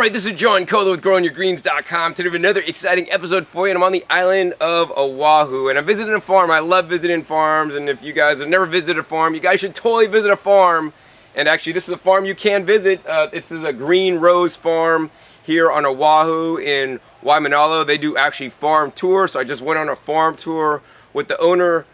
Alright, this is John Kohler with GrowingYourGreens.com. Today we have another exciting episode for you, and I'm on the island of Oahu, and I'm visiting a farm. I love visiting farms, and if you guys have never visited a farm, you guys should totally visit a farm. And actually, this is a farm you can visit. This is a Green Rose farm here on Oahu in Waimanalo. They do actually farm tours, so I just went on a farm tour with the owner,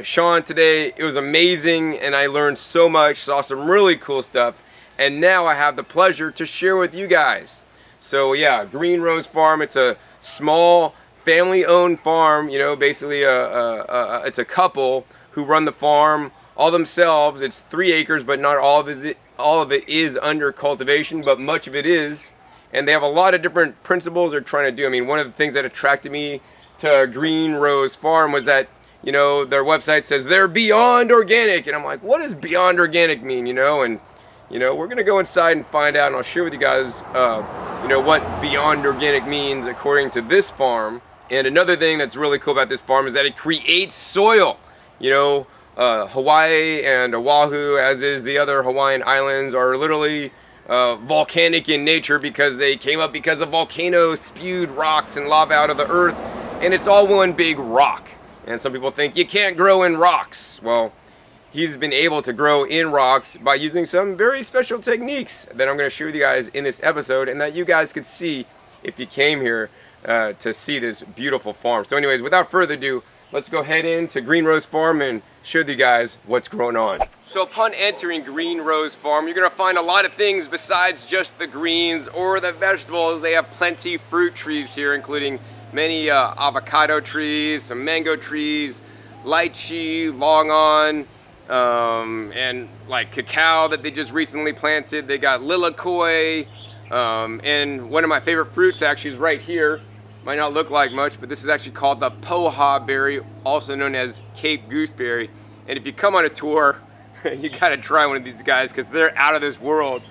Sean, today. It was amazing, and I learned so much, saw some really cool stuff. And now I have the pleasure to share with you guys. So yeah, Green Rose Farm. It's a small family-owned farm. You know, basically it's a couple who run the farm all themselves. It's 3 acres, but not all of it is under cultivation, but much of it is. And they have a lot of different principles they're trying to do. I mean, one of the things that attracted me to Green Rose Farm was that, you know, their website says they're beyond organic, and I'm like, what does beyond organic mean? You know, and you know, we're going to go inside and find out, and I'll share with you guys, you know, what beyond organic means according to this farm. And another thing that's really cool about this farm is that it creates soil. You know, Hawaii and Oahu, as is the other Hawaiian islands, are literally volcanic in nature because they came up because of volcanoes spewed rocks and lava out of the earth, and it's all one big rock. And some people think you can't grow in rocks. Well, he's been able to grow in rocks by using some very special techniques that I'm going to share with you guys in this episode, and that you guys could see if you came here to see this beautiful farm. So anyways, without further ado, let's go head into Green Rose Farm and show you guys what's going on. So upon entering Green Rose Farm, you're going to find a lot of things besides just the greens or the vegetables. They have plenty of fruit trees here, including many avocado trees, some mango trees, lychee, longan, and like cacao that they just recently planted. They got lilikoi, and one of my favorite fruits actually is right here. Might not look like much, but this is actually called the poha berry, also known as Cape gooseberry. And if you come on a tour, you gotta try one of these guys because they're out of this world.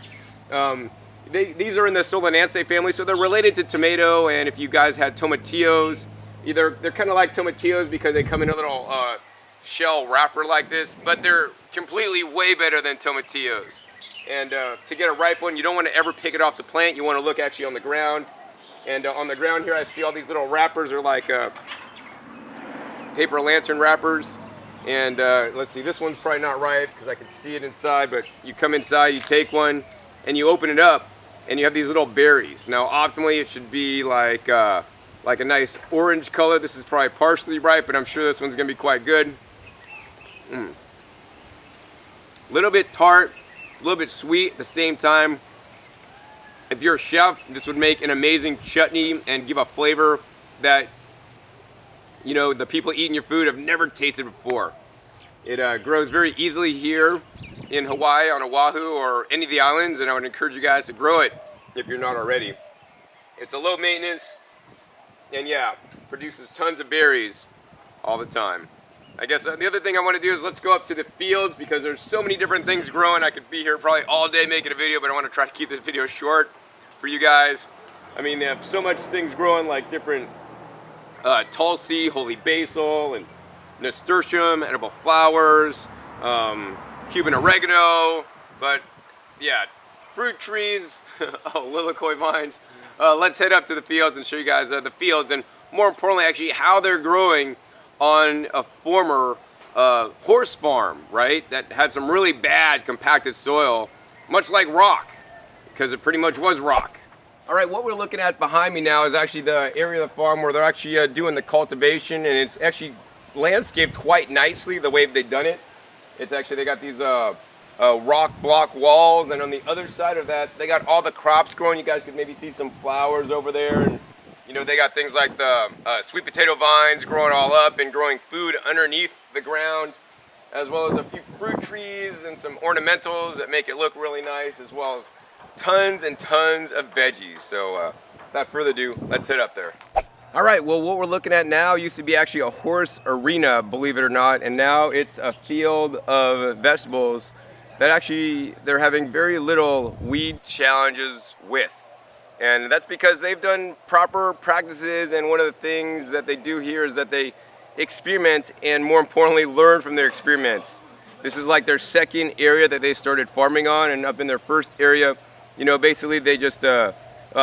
These are in the Solanaceae family, so they're related to tomato. And if you guys had tomatillos, they're kind of like tomatillos because they come in a little shell wrapper like this, but they're completely way better than tomatillos. And to get a ripe one, you don't want to ever pick it off the plant. You want to look actually on the ground. And on the ground here, I see all these little wrappers are like paper lantern wrappers. And let's see, this one's probably not ripe because I can see it inside, but you come inside, you take one, and you open it up, and you have these little berries. Now, optimally, it should be like a nice orange color. This is probably partially ripe, but I'm sure this one's going to be quite good. Little bit tart, a little bit sweet at the same time. If you're a chef, this would make an amazing chutney and give a flavor that, you know, the people eating your food have never tasted before. It grows very easily here in Hawaii, on Oahu, or any of the islands, and I would encourage you guys to grow it if you're not already. It's a low maintenance, and yeah, produces tons of berries all the time. I guess the other thing I want to do is let's go up to the fields because there's so many different things growing. I could be here probably all day making a video, but I want to try to keep this video short for you guys. I mean, they have so much things growing, like different tulsi, holy basil, and nasturtium, edible flowers, Cuban oregano, but yeah, fruit trees, oh, lilikoi vines. Let's head up to the fields and show you guys the fields, and more importantly, actually, how they're growing on a former horse farm, right? That had some really bad compacted soil, much like rock, because it pretty much was rock. All right, what we're looking at behind me now is actually the area of the farm where they're actually doing the cultivation, and it's actually landscaped quite nicely the way they've done it. It's actually, they got these rock block walls, and on the other side of that, they got all the crops growing. You guys could maybe see some flowers over there, and you know, they got things like the sweet potato vines growing all up and growing food underneath the ground, as well as a few fruit trees and some ornamentals that make it look really nice, as well as tons and tons of veggies. So without further ado, let's head up there. All right, well, what we're looking at now used to be actually a horse arena, believe it or not, and now it's a field of vegetables that actually they're having very little weed challenges with. And that's because they've done proper practices, and one of the things that they do here is that they experiment and, more importantly, learn from their experiments. This is like their second area that they started farming on, and up in their first area, you know, basically they just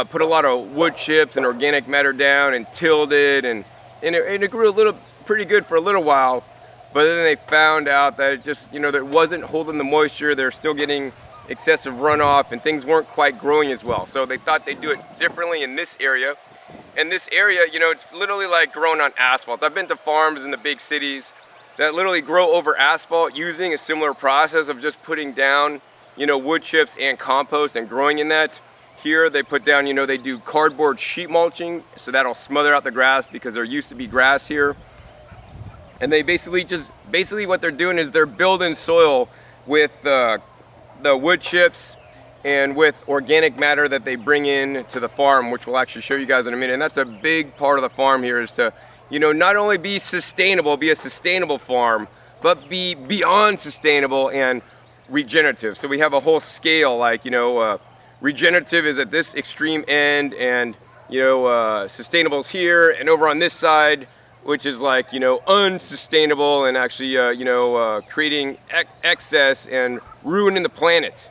put a lot of wood chips and organic matter down and tilled it, and it grew pretty good for a little while. But then they found out that it just, that it wasn't holding the moisture. They're still getting excessive runoff, and things weren't quite growing as well. So they thought they'd do it differently in this area. And this area, it's literally like growing on asphalt. I've been to farms in the big cities that literally grow over asphalt using a similar process of just putting down, wood chips and compost and growing in that. Here they put down, they do cardboard sheet mulching, so that'll smother out the grass because there used to be grass here. And they basically what they're doing is they're building soil with the wood chips and with organic matter that they bring in to the farm, which we'll actually show you guys in a minute. And that's a big part of the farm here, is to, not only be a sustainable farm, but be beyond sustainable and regenerative. So we have a whole scale, like, regenerative is at this extreme end, and, sustainable is here, and over on this side, which is like, unsustainable and actually, creating excess and ruining the planet.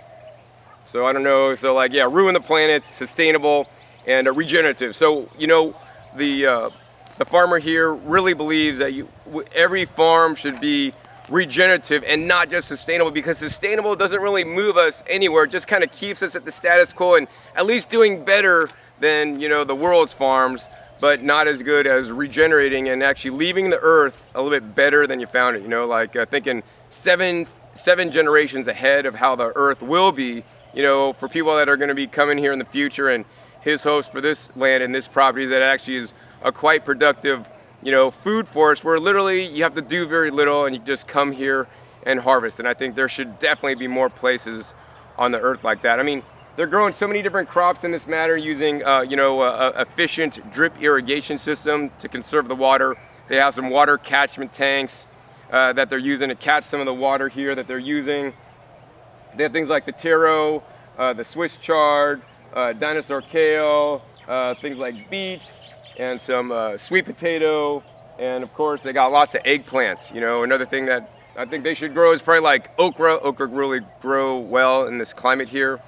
So I don't know, so like, yeah, ruin the planet, sustainable, and regenerative. So, the farmer here really believes that every farm should be regenerative and not just sustainable, because sustainable doesn't really move us anywhere. It just kind of keeps us at the status quo and at least doing better than, the world's farms, but not as good as regenerating and actually leaving the earth a little bit better than you found it. Like thinking seven generations ahead of how the earth will be, for people that are going to be coming here in the future. And his hopes for this land and this property is that it actually is a quite productive, food forest, where literally you have to do very little and you just come here and harvest. And I think there should definitely be more places on the earth like that. I mean, they're growing so many different crops in this matter using, efficient drip irrigation system to conserve the water. They have some water catchment tanks that they're using to catch some of the water here that they're using. They have things like the taro, the Swiss chard, dinosaur kale, things like beets, and some sweet potato, and of course they got lots of eggplants. Another thing that I think they should grow is probably like okra. Okra really grow well in this climate here.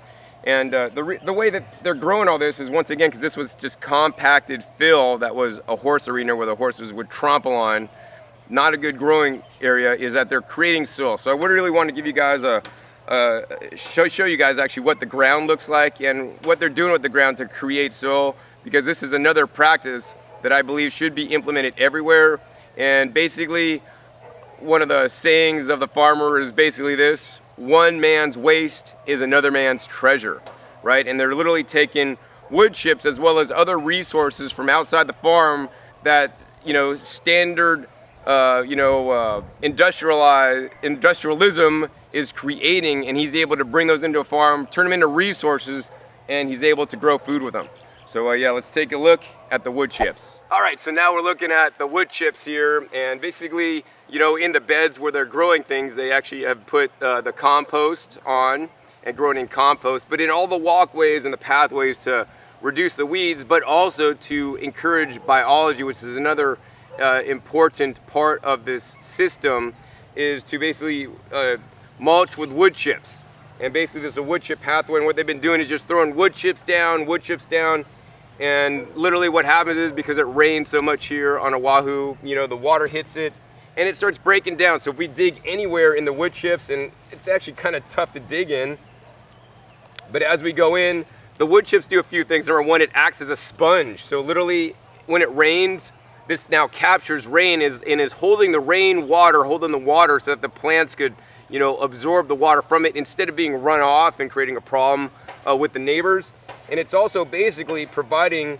And the way that they're growing all this is, once again, because this was just compacted fill that was a horse arena where the horses would trample on, not a good growing area, is that they're creating soil. So I would really want to give you guys show you guys actually what the ground looks like and what they're doing with the ground to create soil, because this is another practice that I believe should be implemented everywhere. And basically, one of the sayings of the farmer is basically this: one man's waste is another man's treasure, right? And they're literally taking wood chips as well as other resources from outside the farm that, standard, industrialism is creating, and he's able to bring those into a farm, turn them into resources, and he's able to grow food with them. So yeah, let's take a look at the wood chips. All right, so now we're looking at the wood chips here, and basically, in the beds where they're growing things, they actually have put the compost on and grown in compost, but in all the walkways and the pathways to reduce the weeds, but also to encourage biology, which is another important part of this system, is to basically mulch with wood chips. And basically there's a wood chip pathway, and what they've been doing is just throwing wood chips down, and literally what happens is, because it rains so much here on Oahu, the water hits it and it starts breaking down. So if we dig anywhere in the wood chips, and it's actually kind of tough to dig in, but as we go in, the wood chips do a few things. Number one, it acts as a sponge. So literally when it rains, this now captures rain and is holding the water so that the plants could, absorb the water from it instead of being run off and creating a problem with the neighbors. And it's also basically providing,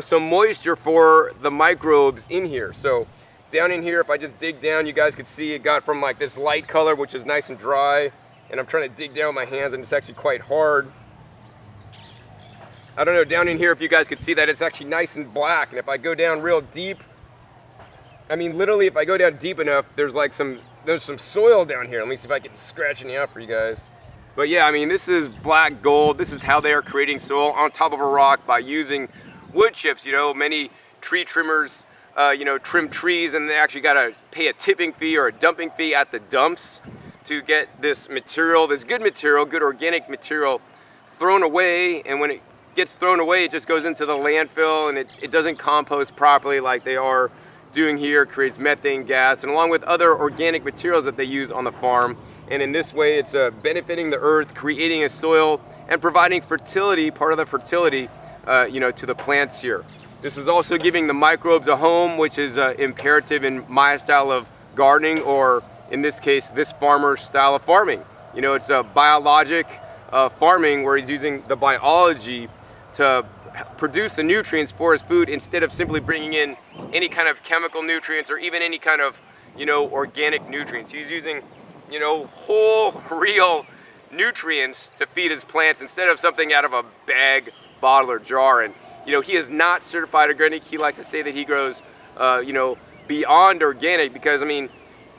some moisture for the microbes in here. So down in here, if I just dig down, you guys could see it got from like this light color, which is nice and dry, and I'm trying to dig down with my hands, and it's actually quite hard. I don't know, down in here, if you guys could see that, it's actually nice and black. And if I go down real deep, I mean, literally, if I go down deep enough, there's some soil down here. Let me see if I can scratch any out for you guys. But yeah, I mean, this is black gold. This is how they are creating soil on top of a rock by using wood chips. Many tree trimmers, trim trees, and they actually got to pay a tipping fee or a dumping fee at the dumps to get this material, this good material, good organic material, thrown away. And when it gets thrown away. It just goes into the landfill, and it doesn't compost properly like they are doing here. It creates methane gas, and along with other organic materials that they use on the farm. And in this way, it's benefiting the earth, creating a soil, and providing fertility, part of the fertility, to the plants here. This is also giving the microbes a home, which is imperative in my style of gardening, or in this case, this farmer's style of farming. It's a biologic farming where he's using the biology to produce the nutrients for his food instead of simply bringing in any kind of chemical nutrients or even any kind of, organic nutrients. He's using, whole, real nutrients to feed his plants instead of something out of a bag, bottle, or jar. And he is not certified organic. He likes to say that he grows beyond organic, because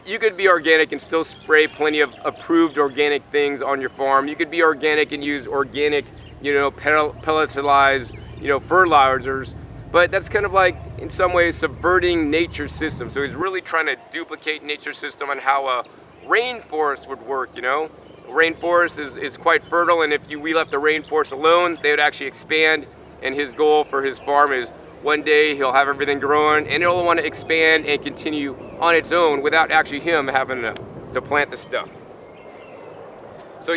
you could be organic and still spray plenty of approved organic things on your farm. You could be organic and use organic pelletized fertilizers, but that's kind of like in some ways subverting nature's system. So he's really trying to duplicate nature's system on how a rainforest would work. Rainforest is quite fertile, and if we left the rainforest alone, they would actually expand. And his goal for his farm is one day he'll have everything growing and it'll want to expand and continue on its own without actually him having to plant the stuff. So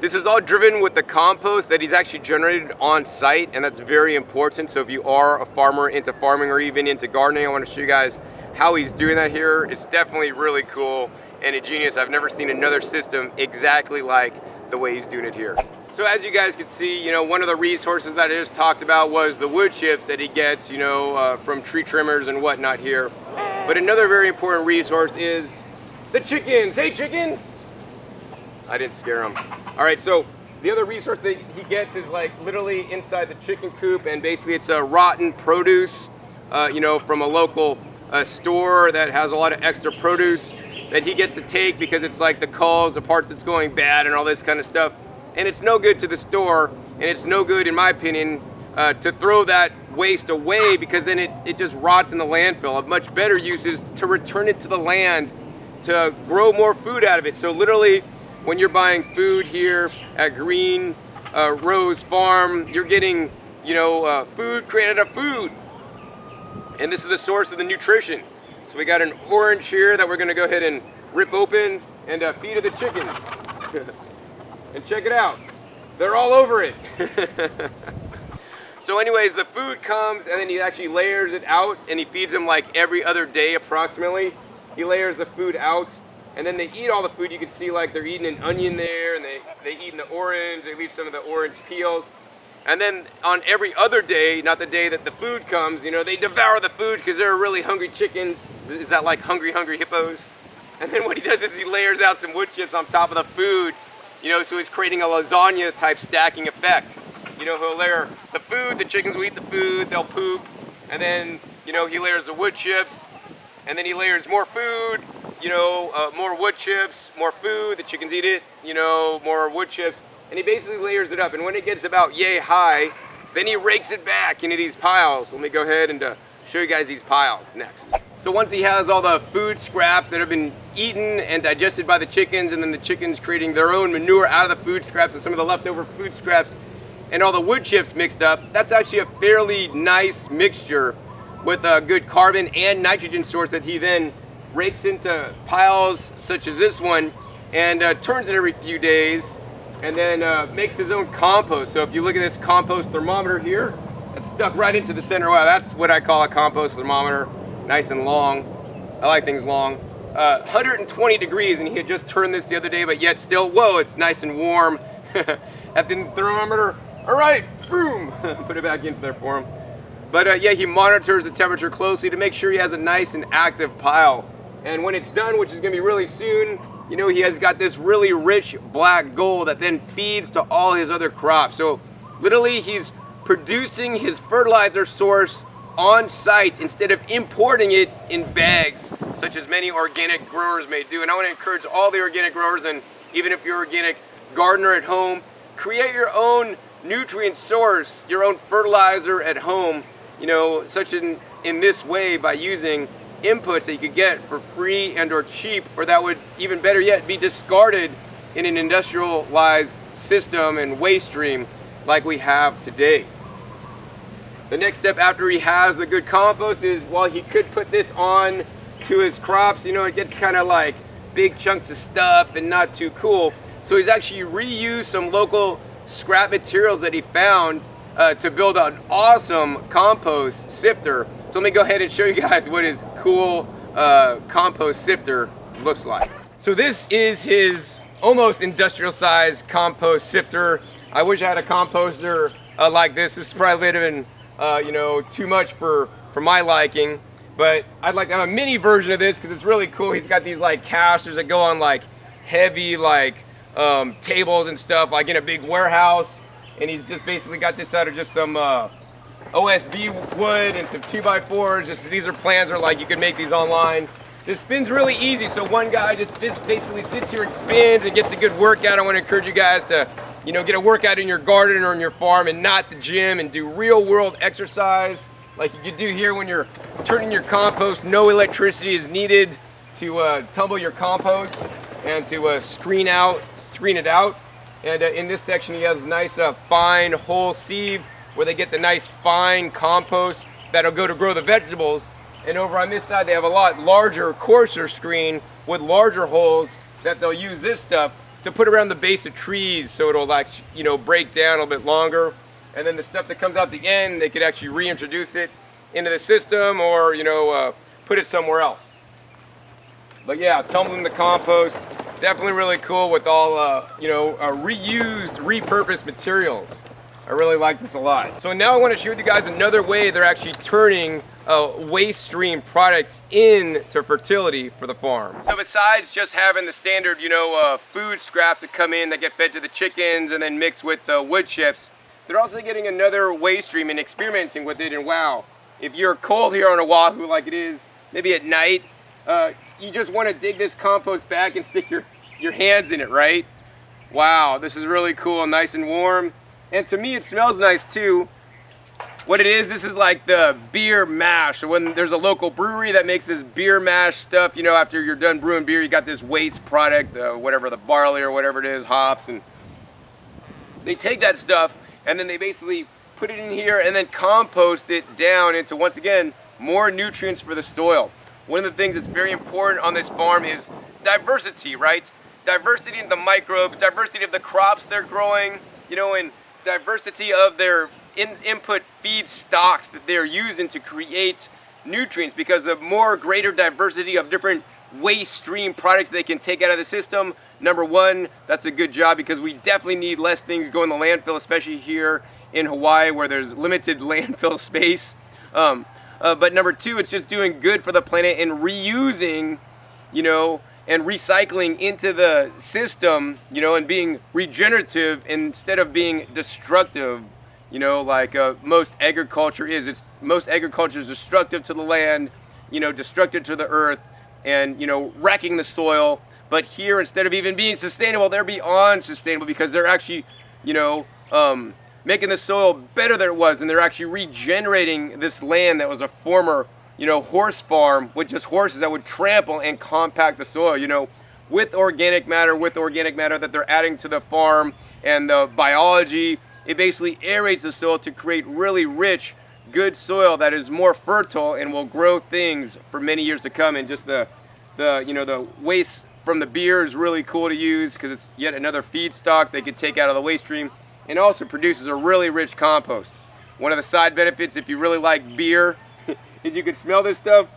this is all driven with the compost that he's actually generated on site, and that's very important. So if you are a farmer into farming or even into gardening, I want to show you guys how he's doing that here. It's definitely really cool and ingenious. I've never seen another system exactly like the way he's doing it here. So as you guys can see, one of the resources that I just talked about was the wood chips that he gets, from tree trimmers and whatnot here. But another very important resource is the chickens. Hey, chickens! I didn't scare them. All right, so the other resource that he gets is like literally inside the chicken coop, and basically it's a rotten produce, from a local store that has a lot of extra produce that he gets to take, because it's like the culls, the parts that's going bad and all this kind of stuff. And it's no good to the store, and it's no good, in my opinion, to throw that waste away, because then it just rots in the landfill. A much better use is to return it to the land to grow more food out of it. So literally, when you're buying food here at Green Rose Farm, you're getting, food created out of food. And this is the source of the nutrition. So we got an orange here that we're gonna go ahead and rip open and feed to the chickens. And check it out, they're all over it. So anyways, the food comes and then he actually layers it out, and he feeds them like every other day approximately. He layers the food out, and then they eat all the food. You can see like they're eating an onion there, and they eat the orange, they leave some of the orange peels. And then on every other day, not the day that the food comes, they devour the food because they're really hungry chickens. Is that like hungry hippos? And then what he does is he layers out some wood chips on top of the food. So he's creating a lasagna type stacking effect. He'll layer the food, the chickens will eat the food, they'll poop, and then, he layers the wood chips, and then he layers more food, more wood chips, more food, the chickens eat it, more wood chips, and he basically layers it up. And when it gets about yay high, then he rakes it back into these piles. Let me go ahead and show you guys these piles next. So once he has all the food scraps that have been eaten and digested by the chickens, and then the chickens creating their own manure out of the food scraps and some of the leftover food scraps and all the wood chips mixed up, that's actually a fairly nice mixture with a good carbon and nitrogen source that he then rakes into piles such as this one, and turns it every few days, and then makes his own compost. So if you look at this compost thermometer here, it's stuck right into the center. Wow, that's what I call a compost thermometer. Nice and long. I like things long. 120 degrees, and he had just turned this the other day, but yet still, whoa, it's nice and warm at the thermometer. All right, boom, put it back into there for him. But yeah, he monitors the temperature closely to make sure he has a nice and active pile. And when it's done, which is gonna be really soon, he has got this really rich black gold that then feeds to all his other crops. So literally he's producing his fertilizer source on site instead of importing it in bags, such as many organic growers may do. And I want to encourage all the organic growers, and even if you're an organic gardener at home, create your own nutrient source, your own fertilizer at home, such in this way, by using inputs that you could get for free and or cheap, or that would, even better yet, be discarded in an industrialized system and waste stream. like we have today. The next step after he has the good compost is, well, he could put this on to his crops. You know, it gets kind of like big chunks of stuff and not too cool. So he's actually reused some local scrap materials that he found to build an awesome compost sifter. So let me go ahead and show you guys what his cool compost sifter looks like. So this is his almost industrial sized compost sifter. I wish I had a composter like this. This is probably a bit of you know, too much for my liking, but I'd like to have a mini version of this because it's really cool. He's got these like casters that go on like heavy like tables and stuff, like in a big warehouse, and he's just basically got this out of just some OSB wood and some 2x4s. Just these are plans, are like you can make these online. This spins really easy, so one guy just basically sits here and spins and gets a good workout. I want to encourage you guys to, you know, get a workout in your garden or in your farm and not the gym, and do real world exercise like you could do here when you're turning your compost. No electricity is needed to tumble your compost and to screen it out. And in this section he has nice fine whole sieve where they get the nice fine compost that'll go to grow the vegetables. And over on this side they have a lot larger, coarser screen with larger holes that they'll use this stuff to put around the base of trees, so it'll like, you know, break down a little bit longer. And then the stuff that comes out the end, they could actually reintroduce it into the system, or, you know, put it somewhere else. But yeah, tumbling the compost, definitely really cool with all you know, reused, repurposed materials. I really like this a lot. So now I want to share with you guys another way they're actually turning waste stream products into fertility for the farm. So besides just having the standard, you know, food scraps that come in that get fed to the chickens and then mixed with the wood chips, they're also getting another waste stream and experimenting with it. And wow, if you're cold here on Oahu like it is, maybe at night, you just want to dig this compost back and stick your hands in it, right? Wow, this is really cool and nice and warm. And to me, it smells nice too. What it is, this is like the beer mash. So when there's a local brewery that makes this beer mash stuff, you know, after you're done brewing beer, you got this waste product, whatever, the barley or whatever it is, hops, and they take that stuff and then they basically put it in here and then compost it down into, once again, more nutrients for the soil. One of the things that's very important on this farm is diversity, right? Diversity in the microbes, diversity of the crops they're growing, you know, and diversity of their input feed stocks that they're using to create nutrients, because the more greater diversity of different waste stream products they can take out of the system, number one, that's a good job, because we definitely need less things going to landfill, especially here in Hawaii where there's limited landfill space. But number two, it's just doing good for the planet and reusing, you know, and recycling into the system, you know, and being regenerative instead of being destructive, you know, like most agriculture is. Most agriculture is destructive to the land, you know, destructive to the earth, and, you know, wrecking the soil. But here, instead of even being sustainable, they're beyond sustainable, because they're actually, you know, making the soil better than it was, and they're actually regenerating this land that was a former, you know, horse farm with just horses that would trample and compact the soil, you know, with organic matter that they're adding to the farm and the biology. It basically aerates the soil to create really rich, good soil that is more fertile and will grow things for many years to come. And just the you know, the waste from the beer is really cool to use, because it's yet another feedstock they could take out of the waste stream, and also produces a really rich compost. One of the side benefits, if you really like beer, is you can smell this stuff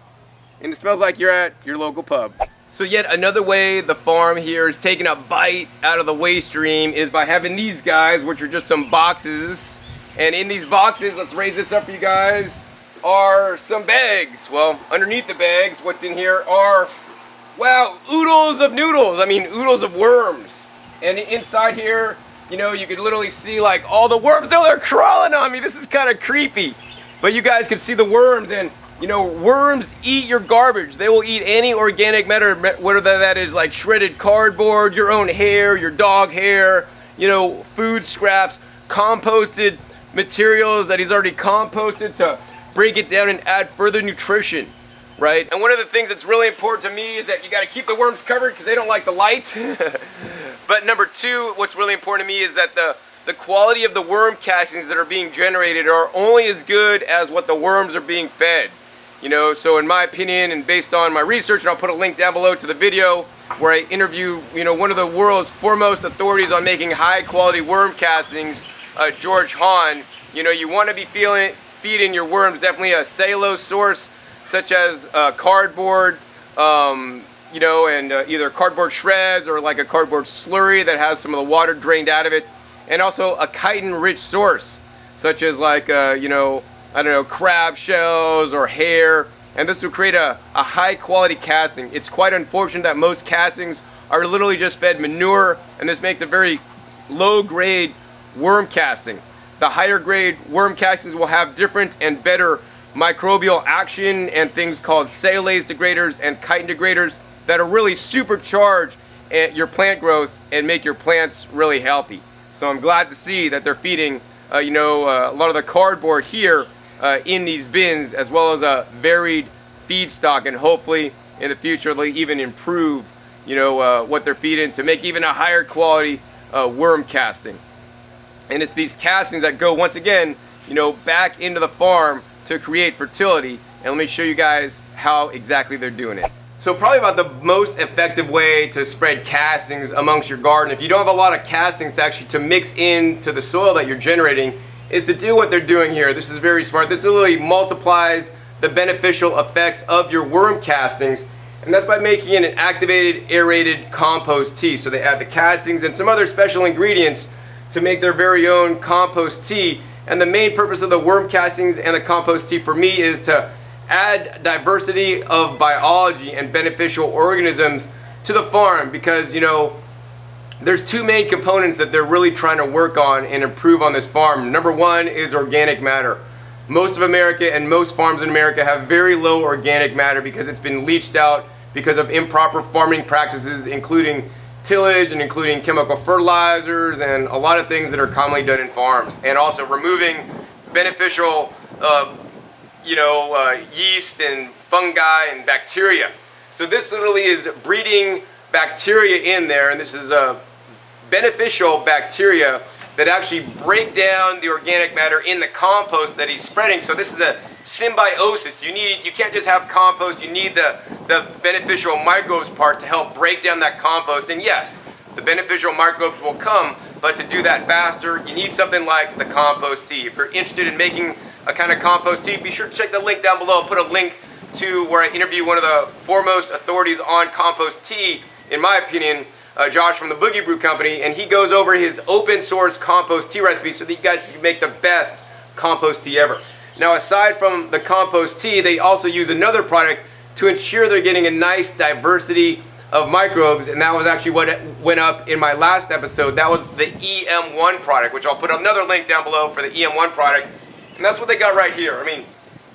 and it smells like you're at your local pub. So yet another way the farm here is taking a bite out of the waste stream is by having these guys, which are just some boxes. And in these boxes, let's raise this up for you guys, are some bags. Well, underneath the bags, what's in here are, wow, oodles of noodles. I mean, oodles of worms. And inside here, you know, you could literally see like all the worms. Oh, they're crawling on me. This is kind of creepy. But you guys can see the worms, and, you know, worms eat your garbage. They will eat any organic matter, whether that is like shredded cardboard, your own hair, your dog hair, you know, food scraps, composted materials that he's already composted to break it down and add further nutrition, right? And one of the things that's really important to me is that you got to keep the worms covered because they don't like the light. But number two, what's really important to me is that the quality of the worm castings that are being generated are only as good as what the worms are being fed. You know, so in my opinion and based on my research, and I'll put a link down below to the video where I interview, you know, one of the world's foremost authorities on making high quality worm castings, George Hahn. You know, you want to be feeding your worms definitely a cellulose source such as cardboard, you know, and either cardboard shreds or like a cardboard slurry that has some of the water drained out of it, and also a chitin rich source such as like, you know, I don't know, crab shells or hair, and this will create a high quality casting. It's quite unfortunate that most castings are literally just fed manure, and this makes a very low grade worm casting. The higher grade worm castings will have different and better microbial action and things called cellulase degraders and chitin degraders that are really supercharge your plant growth and make your plants really healthy. So I'm glad to see that they're feeding you know, a lot of the cardboard here in these bins, as well as a varied feedstock, and hopefully in the future they'll even improve, you know, what they're feeding to make even a higher quality worm casting. And it's these castings that go, once again, you know, back into the farm to create fertility. And let me show you guys how exactly they're doing it. So probably about the most effective way to spread castings amongst your garden, if you don't have a lot of castings to mix into the soil that you're generating, is to do what they're doing here. This is very smart. This literally multiplies the beneficial effects of your worm castings, and that's by making it an activated aerated compost tea. So they add the castings and some other special ingredients to make their very own compost tea. And the main purpose of the worm castings and the compost tea for me is to add diversity of biology and beneficial organisms to the farm, because, you know, there's two main components that they're really trying to work on and improve on this farm. Number one is organic matter. Most of America and most farms in America have very low organic matter because it's been leached out because of improper farming practices, including tillage and including chemical fertilizers and a lot of things that are commonly done in farms, and also removing beneficial you know, yeast and fungi and bacteria. So this literally is breeding bacteria in there, and this is a beneficial bacteria that actually break down the organic matter in the compost that he's spreading. So this is a symbiosis. You can't just have compost, you need the beneficial microbes part to help break down that compost. And yes, the beneficial microbes will come, but to do that faster, you need something like the compost tea. If you're interested in making a kind of compost tea, be sure to check the link down below. I'll put a link to where I interview one of the foremost authorities on compost tea, in my opinion, Josh from the Boogie Brew Company, and he goes over his open source compost tea recipe so that you guys can make the best compost tea ever. Now, aside from the compost tea, they also use another product to ensure they're getting a nice diversity of microbes, and that was actually what went up in my last episode. That was the EM1 product, which I'll put another link down below for the EM1 product. And that's what they got right here. I mean,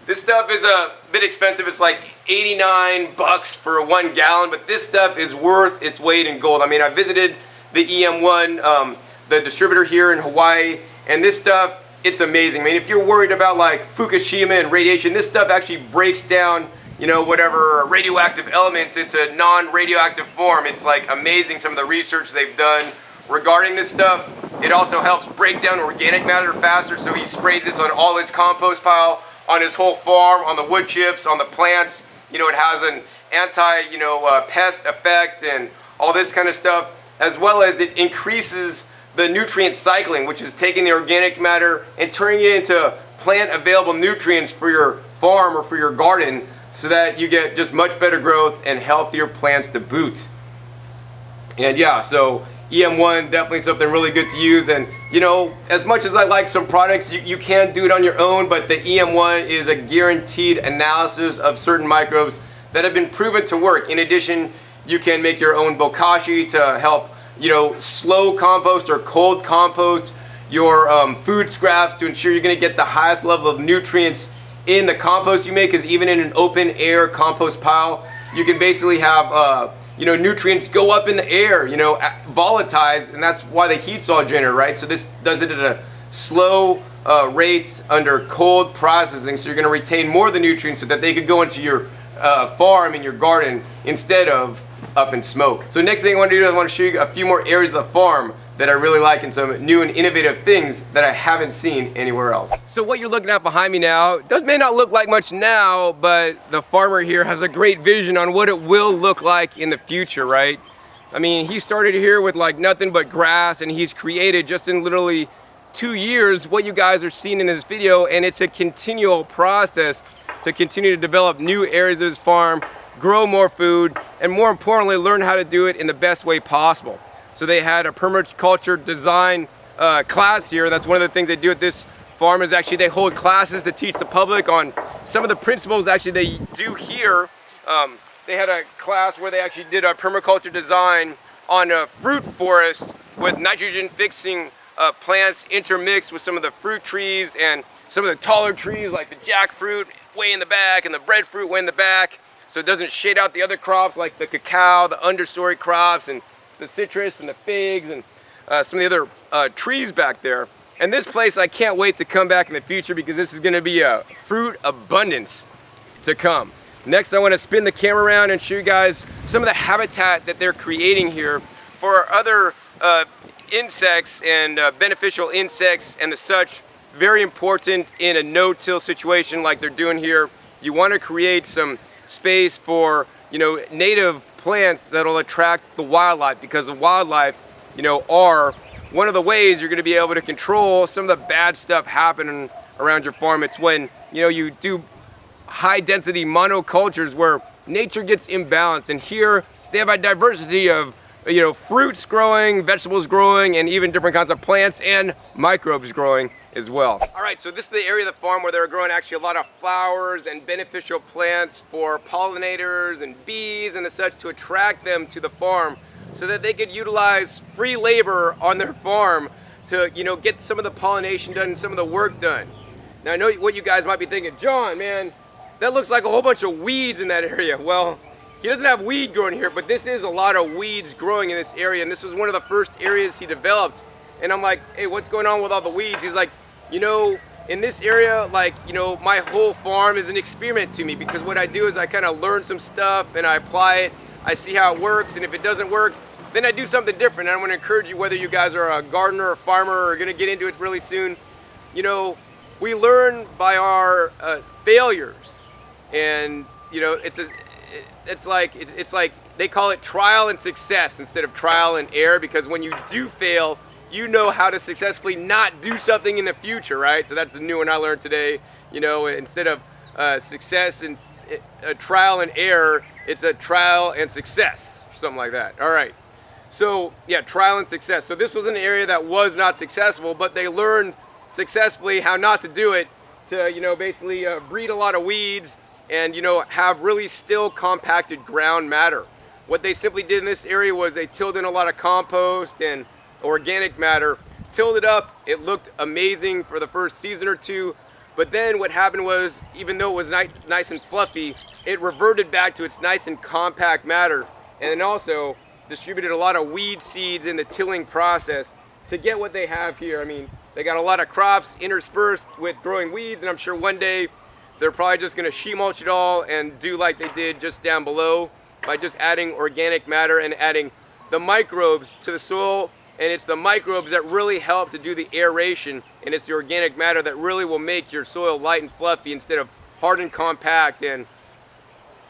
this stuff is a bit expensive. It's like 89 bucks for 1 gallon, but this stuff is worth its weight in gold. I mean, I visited the EM1, the distributor here in Hawaii, and this stuff, it's amazing. I mean, if you're worried about like Fukushima and radiation, this stuff actually breaks down, you know, whatever radioactive elements into non-radioactive form. It's like amazing some of the research they've done regarding this stuff. It also helps break down organic matter faster, so he sprays this on all his compost pile, on his whole farm, on the wood chips, on the plants. You know, it has an anti, you know, pest effect and all this kind of stuff, as well as it increases the nutrient cycling, which is taking the organic matter and turning it into plant available nutrients for your farm or for your garden, so that you get just much better growth and healthier plants to boot. And yeah, so EM1, definitely something really good to use. And you know, as much as I like some products, you can do it on your own, but the EM1 is a guaranteed analysis of certain microbes that have been proven to work. In addition, you can make your own bokashi to help, you know, slow compost or cold compost your food scraps to ensure you're going to get the highest level of nutrients in the compost you make, because even in an open air compost pile, you can basically have you know, nutrients go up in the air, you know, volatilize, and that's why the heat's all generated, right? So this does it at a slow rates under cold processing, so you're going to retain more of the nutrients so that they could go into your farm and your garden instead of up in smoke. So next thing I want to do is I want to show you a few more areas of the farm that I really like, and some new and innovative things that I haven't seen anywhere else. So what you're looking at behind me now, may not look like much now, but the farmer here has a great vision on what it will look like in the future, right? I mean, he started here with like nothing but grass, and he's created just in literally 2 years what you guys are seeing in this video, and it's a continual process to continue to develop new areas of his farm, grow more food, and more importantly, learn how to do it in the best way possible. So they had a permaculture design class here. That's one of the things they do at this farm, is actually they hold classes to teach the public on some of the principles actually they do here. They had a class where they actually did a permaculture design on a fruit forest with nitrogen fixing plants intermixed with some of the fruit trees and some of the taller trees like the jackfruit way in the back and the breadfruit way in the back, so it doesn't shade out the other crops like the cacao, the understory crops, and the citrus and the figs and some of the other trees back there. And this place, I can't wait to come back in the future because this is going to be a fruit abundance to come. Next, I want to spin the camera around and show you guys some of the habitat that they're creating here for other insects and beneficial insects and the such. Very important in a no-till situation like they're doing here. You want to create some space for, you know, native plants that'll attract the wildlife, because the wildlife, you know, are one of the ways you're going to be able to control some of the bad stuff happening around your farm. It's when, you know, you do high density monocultures where nature gets imbalanced, and here they have a diversity of, you know, fruits growing, vegetables growing, and even different kinds of plants and microbes growing as well. All right, so this is the area of the farm where they're growing actually a lot of flowers and beneficial plants for pollinators and bees and the such, to attract them to the farm so that they could utilize free labor on their farm to, you know, get some of the pollination done and some of the work done. Now, I know what you guys might be thinking, John, man, that looks like a whole bunch of weeds in that area. Well, he doesn't have weed growing here, but this is a lot of weeds growing in this area, and this was one of the first areas he developed. And I'm like, hey, what's going on with all the weeds? He's like, you know, in this area, like, you know, my whole farm is an experiment to me, because what I do is I kind of learn some stuff and I apply it, I see how it works, and if it doesn't work, then I do something different. And I want to encourage you, whether you guys are a gardener or a farmer or going to get into it really soon, you know, we learn by our failures. And, you know, it's like they call it trial and success instead of trial and error, because when you do fail, you know how to successfully not do something in the future, right? So that's the new one I learned today. You know, instead of success and a trial and error, it's a trial and success, something like that. All right. So yeah, trial and success. So this was an area that was not successful, but they learned successfully how not to do it, to, you know, basically breed a lot of weeds and, you know, have really still compacted ground matter. What they simply did in this area was they tilled in a lot of compost and organic matter, tilled it up. It looked amazing for the first season or two, but then what happened was, even though it was nice and fluffy, it reverted back to its nice and compact matter, and then also distributed a lot of weed seeds in the tilling process to get what they have here. I mean, they got a lot of crops interspersed with growing weeds, and I'm sure one day they're probably just going to sheet mulch it all and do like they did just down below by just adding organic matter and adding the microbes to the soil. And it's the microbes that really help to do the aeration, and it's the organic matter that really will make your soil light and fluffy instead of hard and compact, and,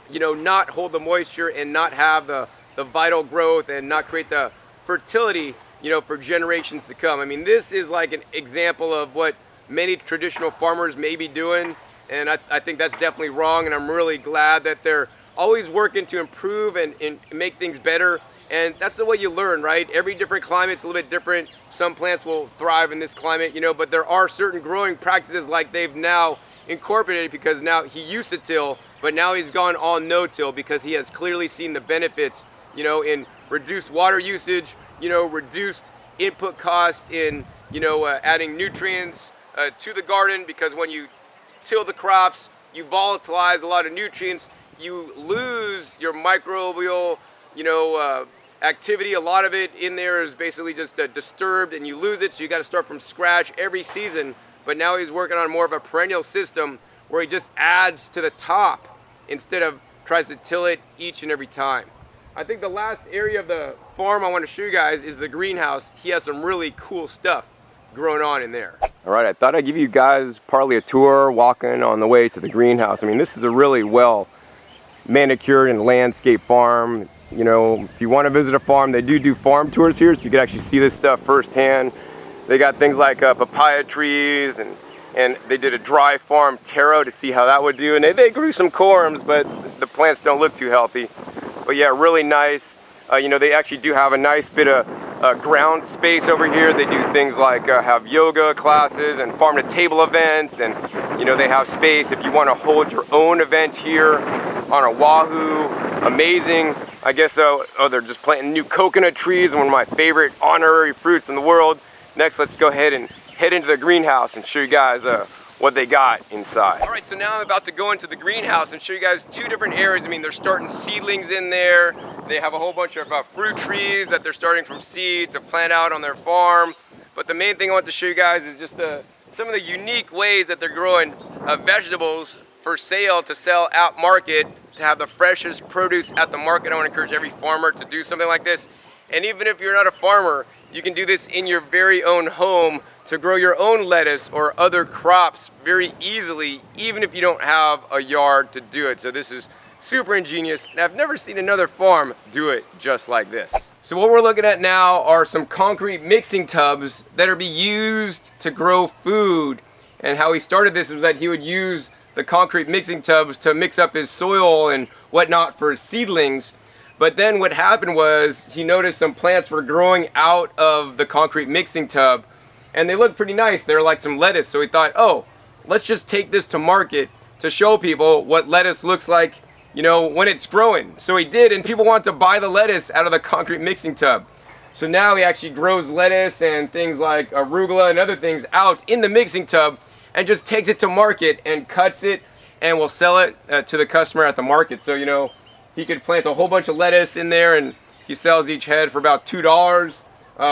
you know, not hold the moisture and not have the vital growth and not create the fertility, you know, for generations to come. I mean, this is like an example of what many traditional farmers may be doing, and I think that's definitely wrong, and I'm really glad that they're always working to improve and make things better. And that's the way you learn, right? Every different climate's a little bit different. Some plants will thrive in this climate, you know, but there are certain growing practices like they've now incorporated, because now he used to till, but now he's gone all no-till because he has clearly seen the benefits, you know, in reduced water usage, you know, reduced input cost in, you know, adding nutrients to the garden, because when you till the crops, you volatilize a lot of nutrients, you lose your microbial, you know, activity. A lot of it in there is basically just disturbed, and you lose it, so you got to start from scratch every season. But now he's working on more of a perennial system where he just adds to the top instead of tries to till it each and every time. I think the last area of the farm I want to show you guys is the greenhouse. He has some really cool stuff growing on in there. All right, I thought I'd give you guys partly a tour walking on the way to the greenhouse. I mean, this is a really well manicured and landscaped farm. You know, if you want to visit a farm, they do farm tours here, so you can actually see this stuff firsthand. They got things like papaya trees, and they did a dry farm taro to see how that would do. And they grew some corms, but the plants don't look too healthy. But yeah, really nice. You know, they actually do have a nice bit of ground space over here. They do things like have yoga classes and farm to table events, and you know, they have space if you want to hold your own event here on Oahu. Amazing. I guess they're just planting new coconut trees, one of my favorite honorary fruits in the world. Next, let's go ahead and head into the greenhouse and show you guys what they got inside. All right, so now I'm about to go into the greenhouse and show you guys two different areas. I mean, they're starting seedlings in there. They have a whole bunch of fruit trees that they're starting from seed to plant out on their farm. But the main thing I want to show you guys is just some of the unique ways that they're growing vegetables for sale, to sell at market, to have the freshest produce at the market. I want to encourage every farmer to do something like this. And even if you're not a farmer, you can do this in your very own home to grow your own lettuce or other crops very easily, even if you don't have a yard to do it. So this is super ingenious, and I've never seen another farm do it just like this. So what we're looking at now are some concrete mixing tubs that are being used to grow food. And how he started this was that he would use the concrete mixing tubs to mix up his soil and whatnot for his seedlings. But then what happened was he noticed some plants were growing out of the concrete mixing tub, and they looked pretty nice. They're like some lettuce. So he thought, oh, let's just take this to market to show people what lettuce looks like, you know, when it's growing. So he did, and people want to buy the lettuce out of the concrete mixing tub. So now he actually grows lettuce and things like arugula and other things out in the mixing tub, and just takes it to market and cuts it and will sell it to the customer at the market. So, you know, he could plant a whole bunch of lettuce in there, and he sells each head for about $2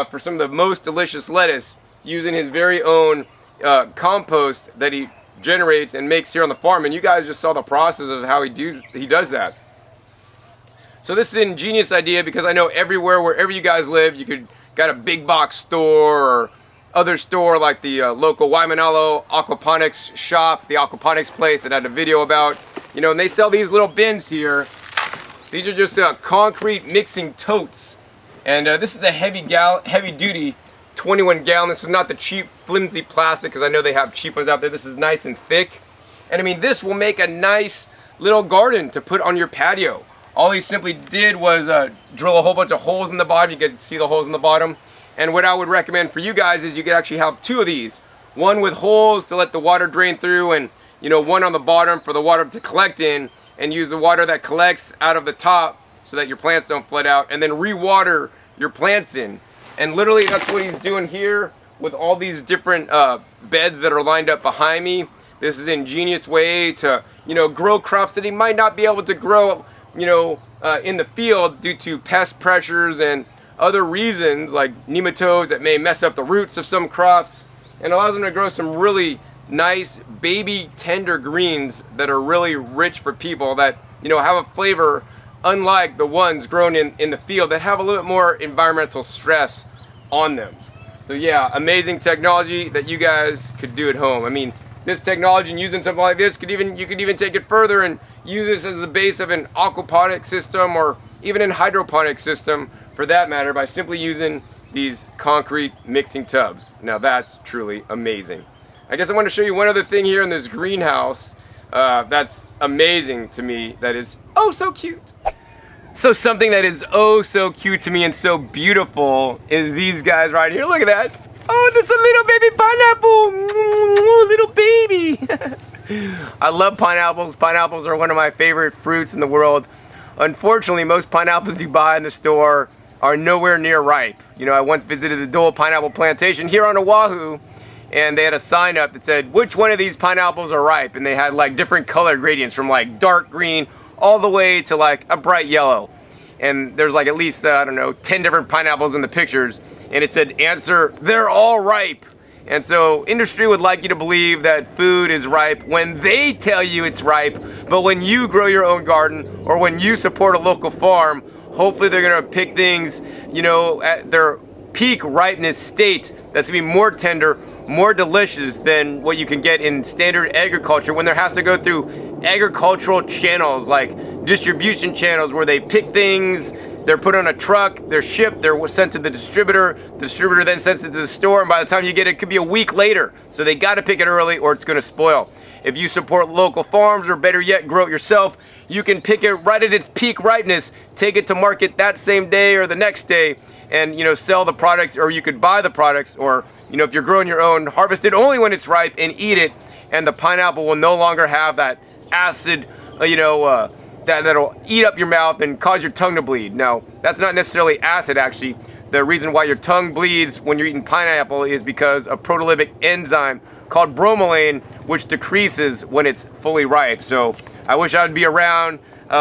for some of the most delicious lettuce, using his very own compost that he generates and makes here on the farm. And you guys just saw the process of how he does that. So this is an ingenious idea, because I know everywhere, wherever you guys live, you got a big box store or other store like the local Waimanalo aquaponics shop, the aquaponics place that I had a video about. You know, and they sell these little bins here. These are just concrete mixing totes. And this is the heavy duty 21 gallon. This is not the cheap flimsy plastic, because I know they have cheap ones out there. This is nice and thick. And I mean, this will make a nice little garden to put on your patio. All he simply did was drill a whole bunch of holes in the bottom. You can see the holes in the bottom. And what I would recommend for you guys is you could actually have two of these. One with holes to let the water drain through, and you know, one on the bottom for the water to collect in, and use the water that collects out of the top so that your plants don't flood out, and then re-water your plants in. And literally that's what he's doing here with all these different beds that are lined up behind me. This is an ingenious way to, you know, grow crops that he might not be able to grow, you know, in the field due to pest pressures and other reasons like nematodes that may mess up the roots of some crops, and allows them to grow some really nice baby tender greens that are really rich for people, that, you know, have a flavor unlike the ones grown in the field that have a little bit more environmental stress on them. So yeah, amazing technology that you guys could do at home. I mean, this technology and using something like this you could even take it further and use this as the base of an aquaponic system, or even an hydroponic system for that matter, by simply using these concrete mixing tubs. Now that's truly amazing. I guess I want to show you one other thing here in this greenhouse that's amazing to me, that is oh so cute. So something that is oh so cute to me and so beautiful is these guys right here. Look at that. Oh, that's a little baby pineapple. Little baby. I love pineapples. Pineapples are one of my favorite fruits in the world. Unfortunately, most pineapples you buy in the store are nowhere near ripe. You know, I once visited the Dole Pineapple Plantation here on Oahu, and they had a sign up that said, which one of these pineapples are ripe? And they had like different color gradients from like dark green all the way to like a bright yellow. And there's like at least, I don't know, 10 different pineapples in the pictures. And it said, answer, they're all ripe. And so industry would like you to believe that food is ripe when they tell you it's ripe, but when you grow your own garden or when you support a local farm, Hopefully they're gonna pick things, you know, at their peak ripeness state that's gonna be more tender, more delicious than what you can get in standard agriculture, when there has to go through agricultural channels like distribution channels where they pick things, they're put on a truck, they're shipped, they're sent to the distributor then sends it to the store, and by the time you get it, it could be a week later. So they got to pick it early or it's going to spoil. If you support local farms, or better yet, grow it yourself, you can pick it right at its peak ripeness, take it to market that same day or the next day, and, you know, sell the products, or you could buy the products, or, you know, if you're growing your own, harvest it only when it's ripe and eat it, and the pineapple will no longer have that acid, that'll eat up your mouth and cause your tongue to bleed. Now, that's not necessarily acid, actually. The reason why your tongue bleeds when you're eating pineapple is because a proteolytic enzyme called bromelain, which decreases when it's fully ripe. So I wish I'd be around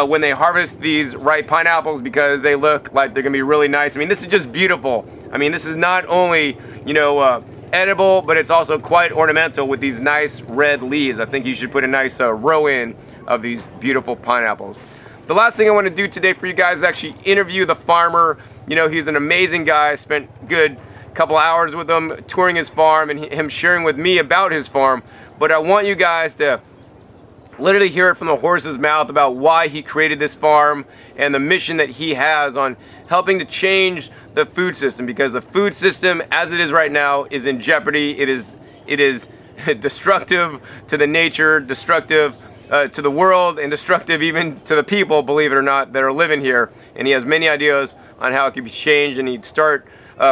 when they harvest these ripe pineapples, because they look like they're gonna be really nice. I mean, this is just beautiful. I mean, this is not only, you know, edible, but it's also quite ornamental with these nice red leaves. I think you should put a nice row in of these beautiful pineapples. The last thing I want to do today for you guys is actually interview the farmer. You know, he's an amazing guy. Spent good couple hours with him touring his farm and him sharing with me about his farm. But I want you guys to literally hear it from the horse's mouth about why he created this farm and the mission that he has on helping to change the food system, because the food system as it is right now is in jeopardy. It is destructive to the nature, destructive to the world, and destructive even to the people, believe it or not, that are living here. And he has many ideas on how it can be changed, and he'd start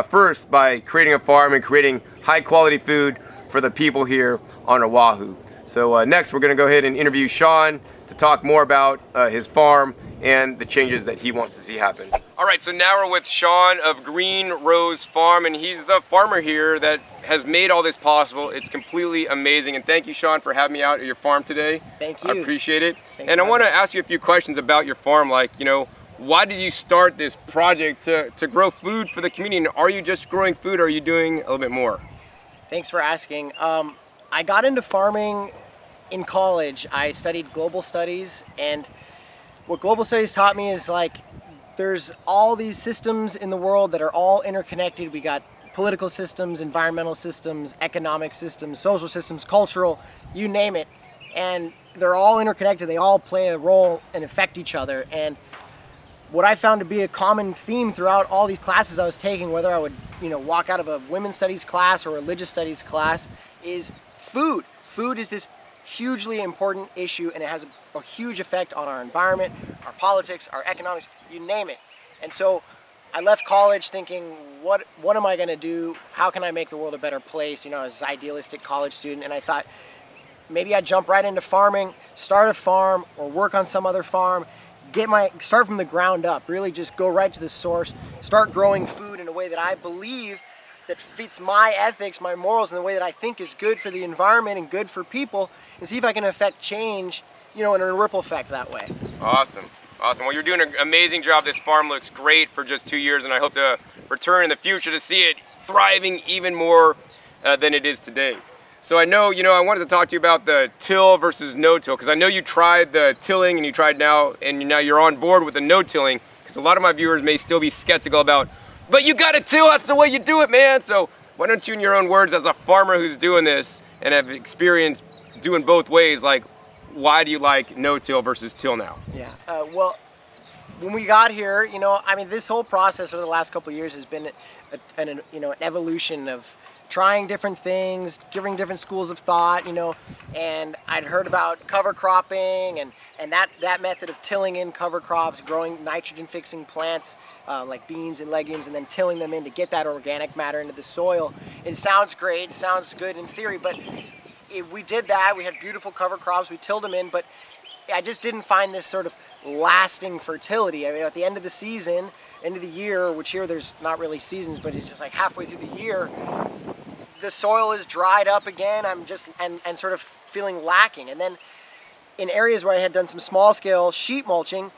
first by creating a farm and creating high quality food for the people here on Oahu. So next we're going to go ahead and interview Sean to talk more about his farm and the changes that he wants to see happen. All right, so now we're with Sean of Green Rose Farm, and he's the farmer here that has made all this possible. It's completely amazing, and thank you, Sean, for having me out at your farm today. Thank you. I appreciate it. Thanks. And I want to ask you a few questions about your farm, like, you know, why did you start this project to grow food for the community? And are you just growing food, or are you doing a little bit more? Thanks for asking. I got into farming in college. I studied global studies, and what global studies taught me is, like, there's all these systems in the world that are all interconnected. We got political systems, environmental systems, economic systems, social systems, cultural, you name it. And they're all interconnected. They all play a role and affect each other. And what I found to be a common theme throughout all these classes I was taking, whether I would, you know, walk out of a women's studies class or religious studies class, is food. Food is this hugely important issue, and it has a huge effect on our environment, our politics, our economics, you name it. And so I left college thinking, what am I going to do? How can I make the world a better place? You know, I was an idealistic college student, and I thought maybe I'd jump right into farming, start a farm or work on some other farm, start from the ground up, really just go right to the source, start growing food in a way that I believe that fits my ethics, my morals, in the way that I think is good for the environment and good for people, and see if I can affect change, you know, in a ripple effect that way. Awesome. Awesome. Well, you're doing an amazing job. This farm looks great for just 2 years, and I hope to return in the future to see it thriving even more than it is today. So I know, you know, I wanted to talk to you about the till versus no-till, because I know you tried the tilling and you tried now, and now you're on board with the no-tilling, because a lot of my viewers may still be skeptical about, but you got to till, that's the way you do it, man. So why don't you, in your own words, as a farmer who's doing this and have experience doing both ways, like, why do you like no-till versus till now? Yeah, well, when we got here, you know, I mean, this whole process over the last couple of years has been an evolution of trying different things, giving different schools of thought, you know, and I'd heard about cover cropping and that method of tilling in cover crops, growing nitrogen fixing plants like beans and legumes, and then tilling them in to get that organic matter into the soil. It sounds great, it sounds good in theory, but we did that. We had beautiful cover crops, we tilled them in, but I just didn't find this sort of lasting fertility. I mean, at the end of the season, end of the year, which here there's not really seasons, but it's just like halfway through the year, the soil is dried up again. I'm just and sort of feeling lacking. And then in areas where I had done some small scale sheet mulching,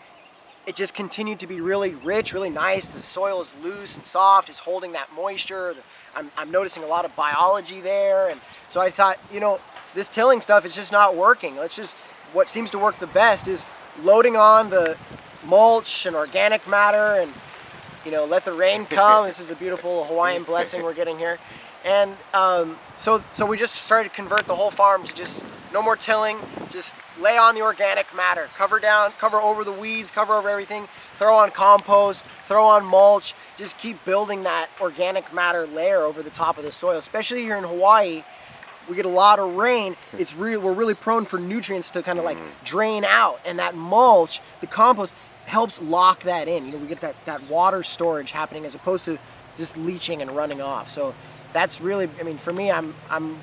it just continued to be really rich, really nice. The soil is loose and soft, it's holding that moisture. I'm noticing a lot of biology there. And so I thought, you know, this tilling stuff is just not working. What seems to work the best is loading on the mulch and organic matter, and let the rain come. This is a beautiful Hawaiian blessing we're getting here. And so we just started to convert the whole farm to just no more tilling, just lay on the organic matter, cover over the weeds, cover over everything, throw on compost, throw on mulch, just keep building that organic matter layer over the top of the soil. Especially here in Hawaii, we get a lot of rain. We're really prone for nutrients to kind of like drain out, and that mulch, the compost, helps lock that in. We get that water storage happening as opposed to just leaching and running off. So that's really, for me, I'm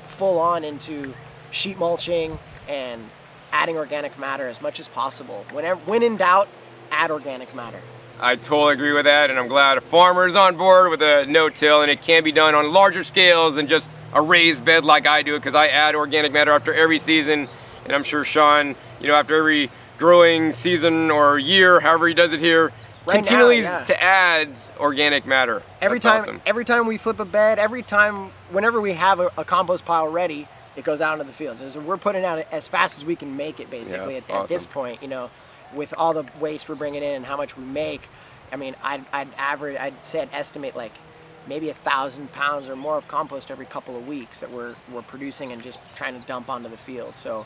full on into sheet mulching and adding organic matter as much as possible. When in doubt, add organic matter. I totally agree with that, and I'm glad a farmer is on board with a no-till, and it can be done on larger scales than just a raised bed like I do, because I add organic matter after every season, and I'm sure Sean, after every growing season or year, however he does it here, continually to add organic matter. Every time we flip a bed, whenever we have a compost pile ready, it goes out into the field. So we're putting out as fast as we can make it, basically, at this point, with all the waste we're bringing in and how much we make. I'd estimate like maybe 1,000 pounds or more of compost every couple of weeks that we're producing and just trying to dump onto the field. So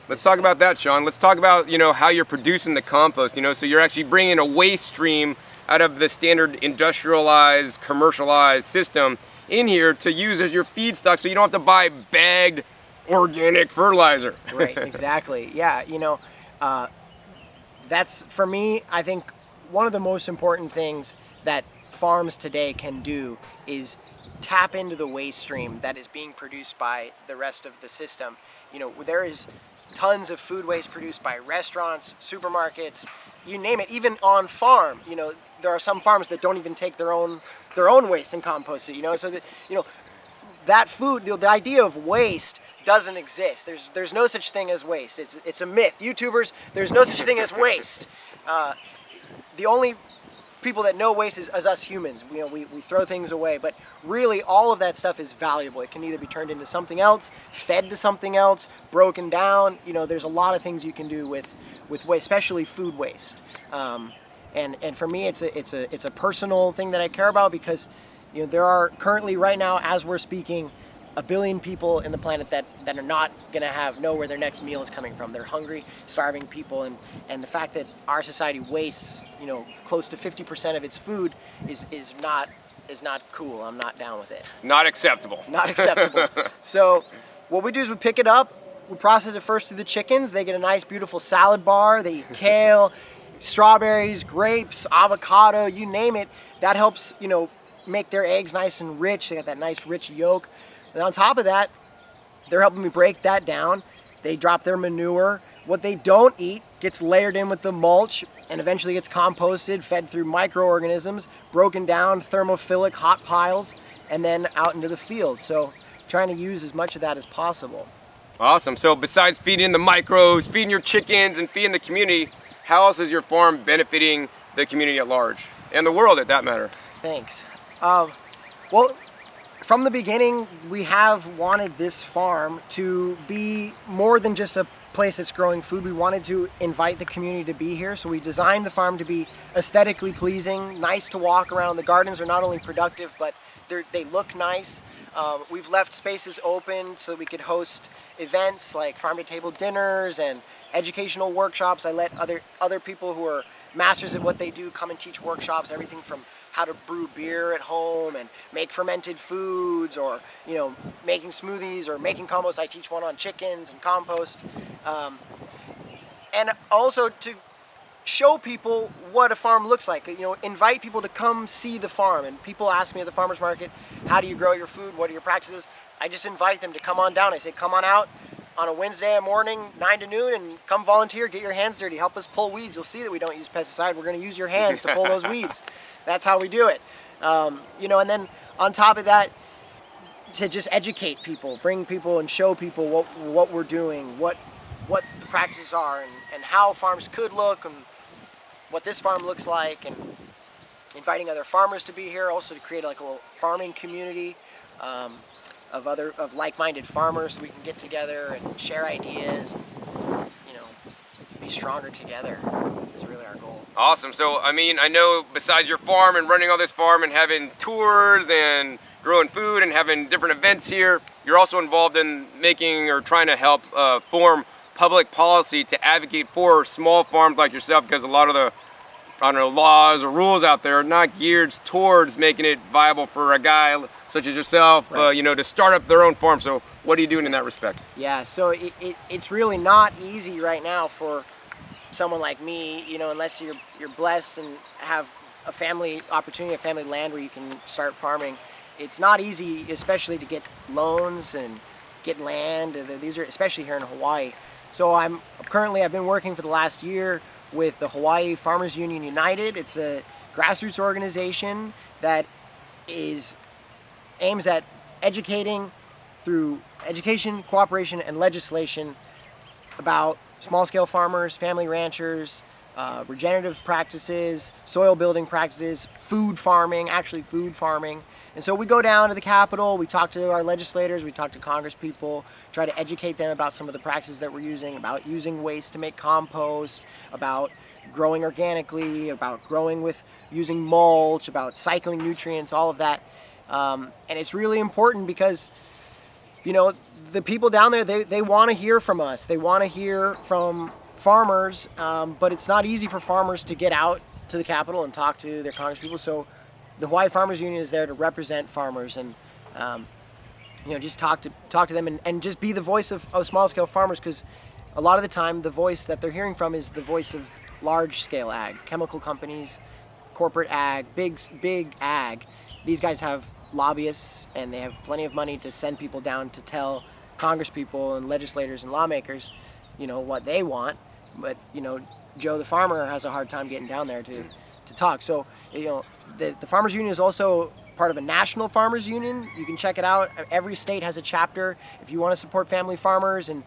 let's talk about that, Sean. Let's talk about how you're producing the compost. So you're actually bringing a waste stream out of the standard industrialized, commercialized system in here to use as your feedstock, so you don't have to buy bagged organic fertilizer. Right, exactly. Yeah, that's, for me, I think one of the most important things that farms today can do is tap into the waste stream that is being produced by the rest of the system. There is tons of food waste produced by restaurants, supermarkets, you name it, even on farm. There are some farms that don't even take their own waste and compost it, so that, that food, the idea of waste doesn't exist. There's no such thing as waste. It's a myth. YouTubers, there's no such thing as waste. The only people that know waste is us humans. We throw things away, but really all of that stuff is valuable. It can either be turned into something else, fed to something else, broken down. There's a lot of things you can do with waste, especially food waste. And for me, it's a personal thing that I care about, because there are currently, right now, as we're speaking, 1 billion people in the planet that are not going to know where their next meal is coming from. They're hungry, starving people, and the fact that our society wastes, close to 50% of its food is not cool. I'm not down with it. It's not acceptable. Not acceptable. So what we do is we pick it up, we process it first through the chickens. They get a nice, beautiful salad bar. They eat kale, strawberries, grapes, avocado, you name it. That helps, make their eggs nice and rich. They got that nice, rich yolk. And on top of that, they're helping me break that down. They drop their manure. What they don't eat gets layered in with the mulch and eventually gets composted, fed through microorganisms, broken down, thermophilic hot piles, and then out into the field. So trying to use as much of that as possible. Awesome. So besides feeding the microbes, feeding your chickens, and feeding the community, how else is your farm benefiting the community at large? And the world, at that matter? Thanks. Well, from the beginning, we have wanted this farm to be more than just a place that's growing food. We wanted to invite the community to be here, so we designed the farm to be aesthetically pleasing, nice to walk around. The gardens are not only productive, but they look nice. We've left spaces open so that we could host events like farm-to-table dinners and educational workshops. I let other people who are masters at what they do come and teach workshops, everything from how to brew beer at home and make fermented foods, or making smoothies or making compost. I teach one on chickens and compost, and also to show people what a farm looks like. Invite people to come see the farm. And people ask me at the farmers market, how do you grow your food, what are your practices? I just invite them to come on down. I say, come on out on a Wednesday morning, 9 to noon, and come volunteer, get your hands dirty, help us pull weeds. You'll see that we don't use pesticide. We're going to use your hands to pull those weeds. That's how we do it. And then on top of that, to just educate people, bring people and show people what we're doing, what the practices are, and how farms could look, and what this farm looks like, and inviting other farmers to be here, also to create like a little farming community of like-minded farmers, so we can get together and share ideas, be stronger together is really our goal. Awesome. So, I mean, I know besides your farm and running all this farm and having tours and growing food and having different events here, you're also involved in making or trying to help form public policy to advocate for small farms like yourself, because a lot of the, I don't know, laws or rules out there are not geared towards making it viable for a guy such as yourself, right. you know, to start up their own farm. So what are you doing in that respect? Yeah, so it's really not easy right now for someone like me, you know, unless you're blessed and have a family opportunity, a family land where you can start farming. It's not easy, especially to get loans and get land. These are especially here in Hawaii. So I've been working for the last year with the Hawaii Farmers Union United. It's a grassroots organization that aims at educating through education, cooperation, and legislation about small-scale farmers, family ranchers, regenerative practices, soil building practices, food farming. And so we go down to the Capitol, we talk to our legislators, we talk to Congress people, try to educate them about some of the practices that we're using, about using waste to make compost, about growing organically, about growing with using mulch, about cycling nutrients, all of that. And it's really important because, you know, the people down there, they want to hear from us. They want to hear from farmers, but it's not easy for farmers to get out to the Capitol and talk to their Congress people. So the Hawaii Farmers Union is there to represent farmers and, you know, just talk to them and just be the voice of small-scale farmers, because a lot of the time the voice that they're hearing from is the voice of large-scale ag, chemical companies, corporate ag, big ag. These guys have lobbyists and they have plenty of money to send people down to tell Congress people and legislators and lawmakers, you know, what they want. But, you know, Joe the farmer has a hard time getting down there to talk. So, you know, the Farmers Union is also part of a national farmers union. You can check it out. Every state has a chapter. If you want to support family farmers and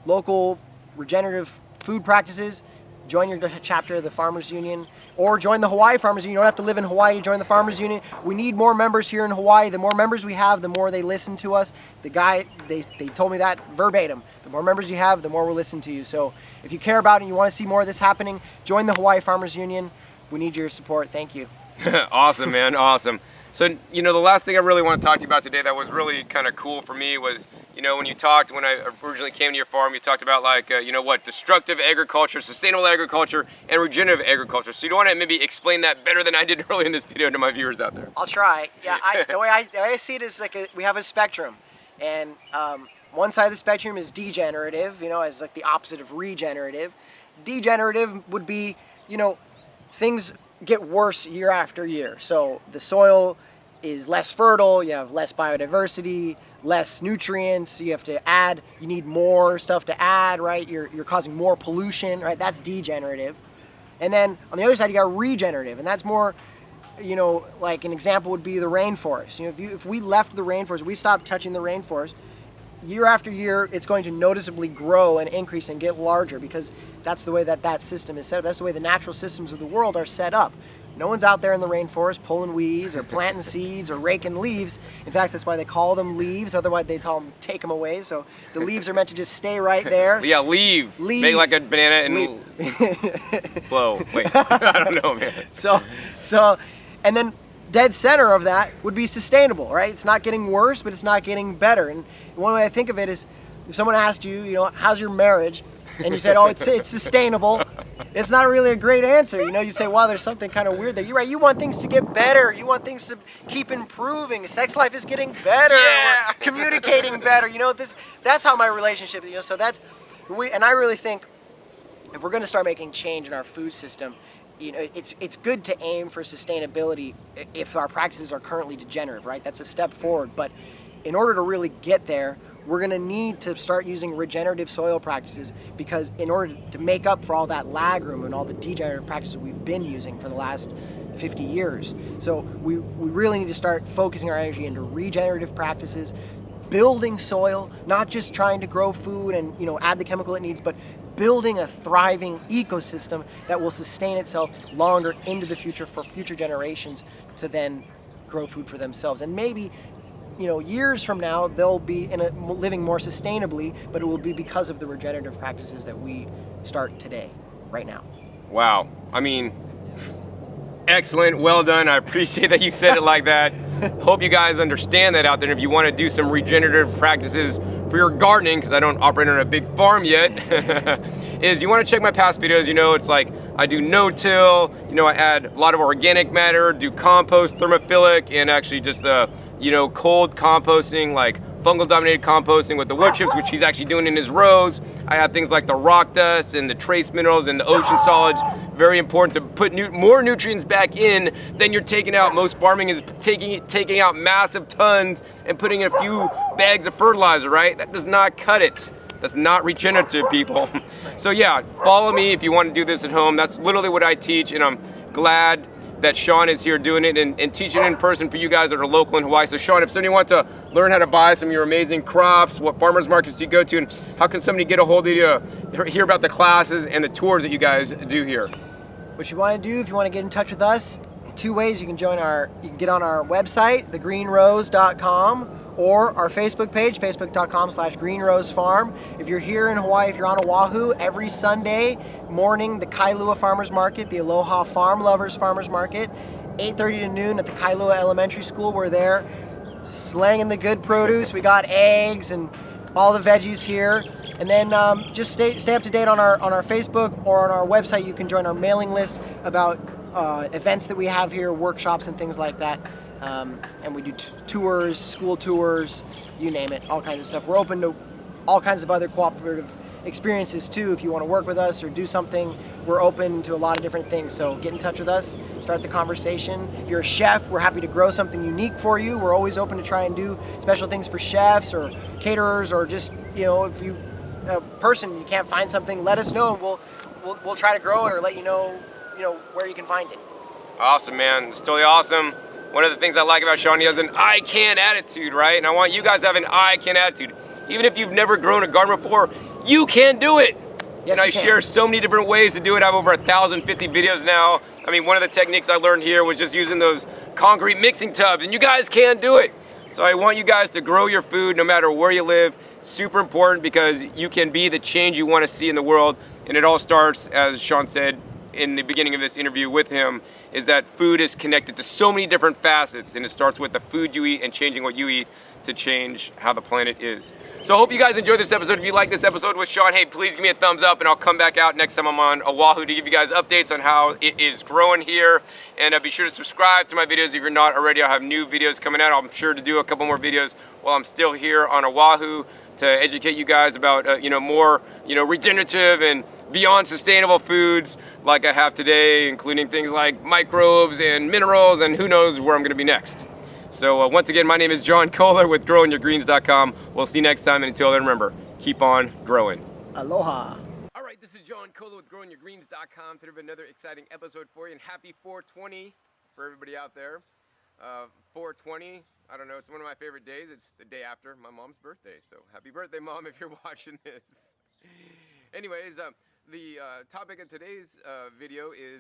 local regenerative food practices, join your chapter of the Farmers Union, or join the Hawaii Farmers Union. You don't have to live in Hawaii to join the Farmers Union. We need more members here in Hawaii. The more members we have, the more they listen to us. The guy, they told me that verbatim. The more members you have, the more we'll listen to you. So if you care about it and you want to see more of this happening, join the Hawaii Farmers Union. We need your support. Thank you. Awesome, man. Awesome. So, you know, the last thing I really want to talk to you about today that was really kind of cool for me was, you know, when I originally came to your farm, you talked about like, you know what, destructive agriculture, sustainable agriculture, and regenerative agriculture. So you don't want to maybe explain that better than I did earlier in this video to my viewers out there? I'll try. Yeah, the way I see it is like we have a spectrum. And one side of the spectrum is degenerative, you know, as like the opposite of regenerative. Degenerative would be, you know, things get worse year after year. So the soil is less fertile, you have less biodiversity, less nutrients, you need more stuff to add, right? You're causing more pollution, right? That's degenerative. And then on the other side, you got regenerative, and that's more, you know, like an example would be the rainforest. You know, if we left the rainforest, we stopped touching the rainforest, year after year, it's going to noticeably grow and increase and get larger, because that's the way that system is set up. That's the way the natural systems of the world are set up. No one's out there in the rainforest pulling weeds or planting seeds or raking leaves. In fact, that's why they call them leaves. Otherwise, they tell them take them away. So the leaves are meant to just stay right there. Yeah, leaves. Make like a banana and whoa, wait, I don't know, man. So, and then dead center of that would be sustainable, right? It's not getting worse, but it's not getting better. And one way I think of it is, if someone asked you, you know, how's your marriage? And you said, oh, it's sustainable. It's not really a great answer. You know, you say, wow, there's something kind of weird there. You're right. You want things to get better. You want things to keep improving. Sex life is getting better. Yeah. We're communicating better. You know, that's how my relationship, you know, so and I really think if we're going to start making change in our food system, you know, it's good to aim for sustainability if our practices are currently degenerative, right? That's a step forward. But in order to really get there, we're going to need to start using regenerative soil practices, because in order to make up for all that lag room and all the degenerative practices we've been using for the last 50 years. So we really need to start focusing our energy into regenerative practices, building soil, not just trying to grow food and, you know, add the chemical it needs, but building a thriving ecosystem that will sustain itself longer into the future for future generations to then grow food for themselves. And maybe, you know, years from now, they'll be living more sustainably, but it will be because of the regenerative practices that we start today. right now. Wow. I mean, excellent. Well done. I appreciate that you said it like that. Hope you guys understand that out there. If you want to do some regenerative practices for your gardening, because I don't operate on a big farm yet, is you want to check my past videos. You know, it's like I do no-till, you know, I add a lot of organic matter, do compost, thermophilic, and actually just the, you know, cold composting, like fungal dominated composting with the wood chips, which he's actually doing in his rows. I have things like the rock dust and the trace minerals and the ocean solids. Very important to put more nutrients back in than you're taking out. Most farming is taking out massive tons and putting in a few bags of fertilizer, right? That does not cut it. That's not regenerative, people. So yeah, follow me if you want to do this at home. That's literally what I teach, and I'm glad that Sean is here doing it and teaching in person for you guys that are local in Hawaii. So Sean, if somebody wants to learn how to buy some of your amazing crops, what farmers markets you go to, and how can somebody get a hold of you to hear about the classes and the tours that you guys do here? What you want to do, if you want to get in touch with us, two ways. You can get on our website, thegreenrose.com, or our Facebook page, facebook.com/greenrosefarm. If you're here in Hawaii, if you're on Oahu, every Sunday morning, the Kailua Farmers Market, the Aloha Farm Lovers Farmers Market, 8:30 to noon at the Kailua Elementary School. We're there slanging the good produce. We got eggs and all the veggies here. And then just stay up to date on our Facebook or on our website. You can join our mailing list about events that we have here, workshops and things like that. And we do tours, school tours, you name it, all kinds of stuff. We're open to all kinds of other cooperative experiences too. If you want to work with us or do something, we're open to a lot of different things. So get in touch with us, start the conversation. If you're a chef, we're happy to grow something unique for you. We're always open to try and do special things for chefs or caterers, or just, you know, if you a person you can't find something, let us know, and we'll try to grow it or let you know where you can find it. Awesome, man. It's totally awesome. One of the things I like about Sean, he has an I can attitude, right? And I want you guys to have an I can attitude. Even if you've never grown a garden before, you can do it. Yes, and I share so many different ways to do it. I have over 1,050 videos now. I mean, one of the techniques I learned here was just using those concrete mixing tubs, and you guys can do it. So I want you guys to grow your food no matter where you live. Super important, because you can be the change you want to see in the world. And it all starts, as Sean said in the beginning of this interview with him, is that food is connected to so many different facets, and it starts with the food you eat and changing what you eat to change how the planet is. So I hope you guys enjoyed this episode. If you like this episode with Sean, hey, please give me a thumbs up, and I'll come back out next time I'm on Oahu to give you guys updates on how it is growing here. And be sure to subscribe to my videos if you're not already. I'll have new videos coming out. I'm sure to do a couple more videos while I'm still here on Oahu to educate you guys about more regenerative and beyond sustainable foods like I have today, including things like microbes and minerals, and who knows where I'm going to be next. So once again, my name is John Kohler with growingyourgreens.com. We'll see you next time, and until then, remember, keep on growing. Aloha. All right, this is John Kohler with growingyourgreens.com. Today we have another exciting episode for you, and happy 420 for everybody out there. 420, I don't know, it's one of my favorite days. It's the day after my mom's birthday, so happy birthday, Mom, if you're watching this. Anyways, the topic of today's video is